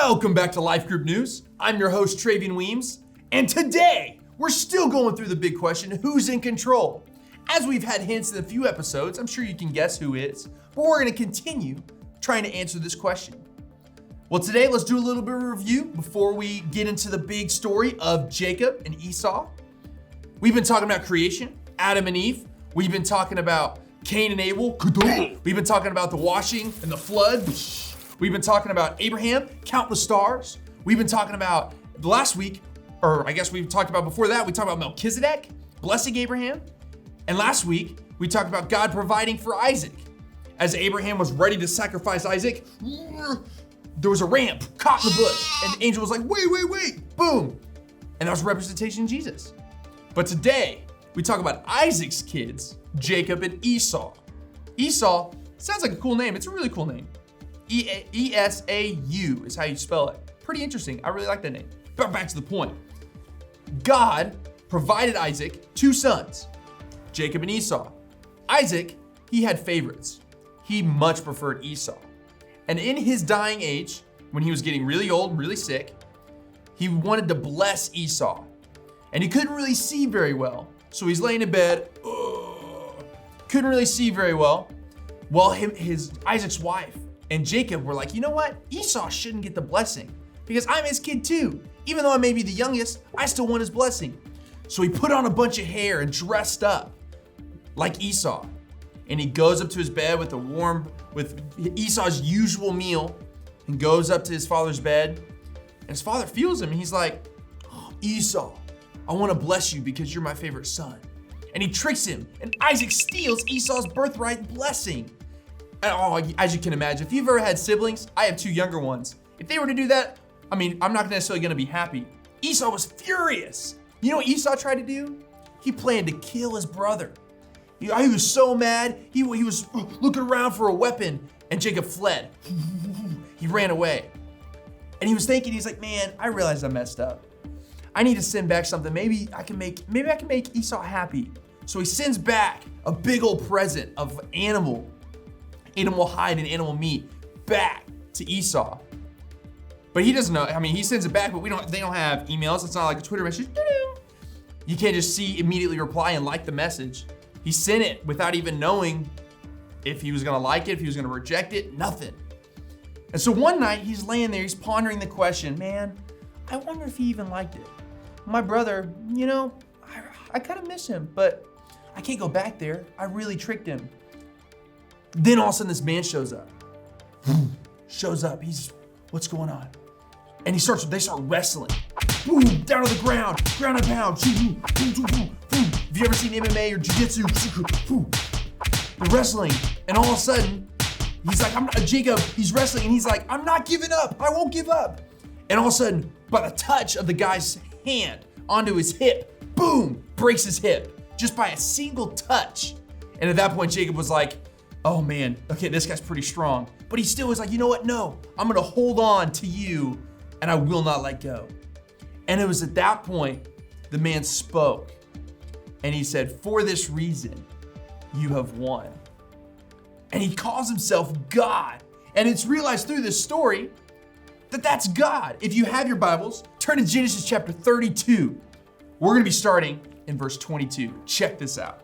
Welcome back to Life Group News. I'm your host, Travian Weems, and today we're still going through the big question, who's in control? As we've had hints in a few episodes, I'm sure you can guess who is, but we're going to continue trying to answer this question. Well, today let's do a little bit of a review before we get into the big story of Jacob and Esau. We've been talking about creation, Adam and Eve. We've been talking about Cain and Abel. We've been talking about the washing and the flood. We've been talking about Abraham, count the stars. We've been talking about last week, or I guess we've talked about before that, we talked about Melchizedek blessing Abraham. And last week, we talked about God providing for Isaac. As Abraham was ready to sacrifice Isaac, there was a ram caught in the bush. And the angel was like, wait, boom. And that was a representation of Jesus. But today, we talk about Isaac's kids, Jacob and Esau. Esau sounds like a cool name. It's a really cool name. E-S-A-U is how you spell it. Pretty interesting. I really like that name. But back to the point. God provided Isaac two sons, Jacob and Esau. Isaac, he had favorites. He much preferred Esau. And in his dying age, when he was getting really old, really sick, he wanted to bless Esau. And he couldn't really see very well. So he's laying in bed, couldn't really see very well. Well, his Isaac's wife and Jacob were like, you know what? Esau shouldn't get the blessing because I'm his kid too. Even though I may be the youngest, I still want his blessing. So he put on a bunch of hair and dressed up like Esau. And he goes up to his bed with Esau's usual meal and goes up to his father's bed. And his father feels him and he's like, oh, Esau, I want to bless you because you're my favorite son. And he tricks him and Isaac steals Esau's birthright blessing. And as you can imagine, if you've ever had siblings, I have two younger ones. If they were to do that, I'm not necessarily gonna be happy. Esau was furious. You know what Esau tried to do? He planned to kill his brother. He was so mad, he was looking around for a weapon and Jacob fled. He ran away. And he was thinking, he's like, man, I realized I messed up. I need to send back something. Maybe I can make Esau happy. So he sends back a big old present of animal hide and animal meat back to Esau. But he doesn't know, he sends it back, but they don't have emails. It's not like a Twitter message. You can't just immediately reply and like the message. He sent it without even knowing if he was gonna like it, if he was gonna reject it, nothing. And so one night he's laying there, he's pondering the question, man, I wonder if he even liked it. My brother, I kind of miss him, but I can't go back there. I really tricked him. Then all of a sudden this man shows up. What's going on? And they start wrestling. Boom, down to the ground and pound. Have you ever seen MMA or jiu-jitsu? They're wrestling, and all of a sudden, he's like, Jacob, he's wrestling, and he's like, I'm not giving up, I won't give up. And all of a sudden, by the touch of the guy's hand onto his hip, boom, breaks his hip, just by a single touch. And at that point, Jacob was like, oh man, okay, this guy's pretty strong. But he still was like, you know what, no, I'm gonna hold on to you and I will not let go. And it was at that point, the man spoke and he said, for this reason, you have won. And he calls himself God. And it's realized through this story that that's God. If you have your Bibles, turn to Genesis chapter 32. We're gonna be starting in verse 22. Check this out.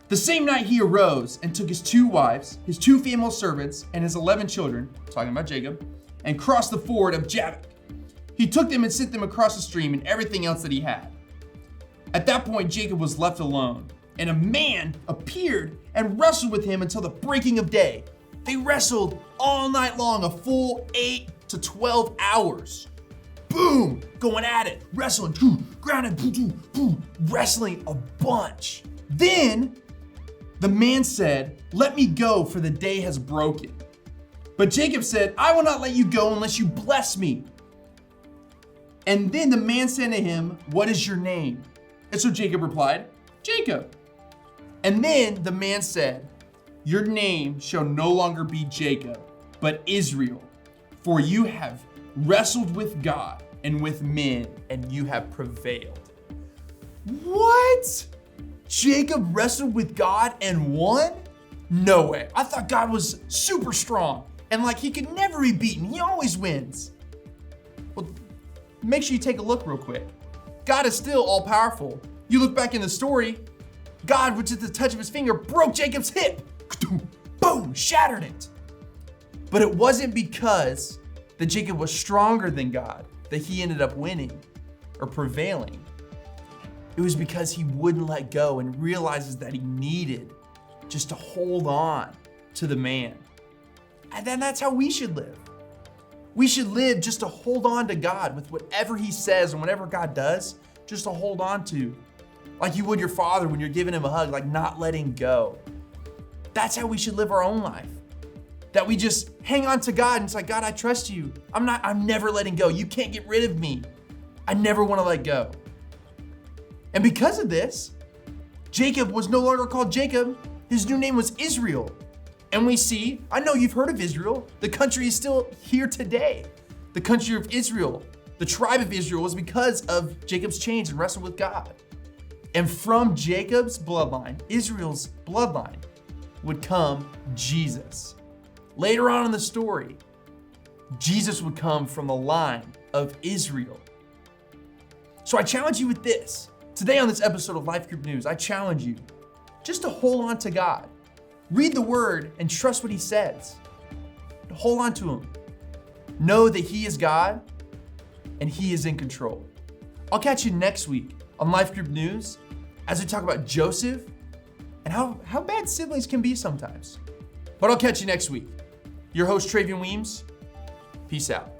The same night he arose and took his two wives, his two female servants, and his 11 children, talking about Jacob, and crossed the ford of Jabbok. He took them and sent them across the stream and everything else that he had. At that point, Jacob was left alone, and a man appeared and wrestled with him until the breaking of day. They wrestled all night long, a full 8 to 12 hours. Boom, going at it, wrestling, grounded, wrestling a bunch. Then the man said, let me go, for the day has broken. But Jacob said, I will not let you go unless you bless me. And then the man said to him, what is your name? And so Jacob replied, Jacob. And then the man said, your name shall no longer be Jacob, but Israel, for you have wrestled with God and with men, and you have prevailed. What? Jacob wrestled with God and won? No way. I thought God was super strong and like he could never be beaten. He always wins. Well, make sure you take a look real quick. God is still all powerful. You look back in the story, God, with just the touch of his finger, broke Jacob's hip. Boom, shattered it. But it wasn't because that Jacob was stronger than God that he ended up winning or prevailing. It was because he wouldn't let go and realizes that he needed just to hold on to the man. And then that's how we should live. We should live just to hold on to God with whatever he says and whatever God does, just to hold on to. Like you would your father when you're giving him a hug, like not letting go. That's how we should live our own life. That we just hang on to God and it's like, God, I trust you. I'm never letting go. You can't get rid of me. I never want to let go. And because of this, Jacob was no longer called Jacob. His new name was Israel. And we see, I know you've heard of Israel. The country is still here today. The country of Israel, the tribe of Israel, was because of Jacob's change and wrestle with God. And from Jacob's bloodline, Israel's bloodline, would come Jesus. Later on in the story, Jesus would come from the line of Israel. So I challenge you with this. Today on this episode of Life Group News, I challenge you just to hold on to God. Read the word and trust what he says. Hold on to him. Know that he is God and he is in control. I'll catch you next week on Life Group News as we talk about Joseph and how bad siblings can be sometimes. But I'll catch you next week. Your host, Travian Weems. Peace out.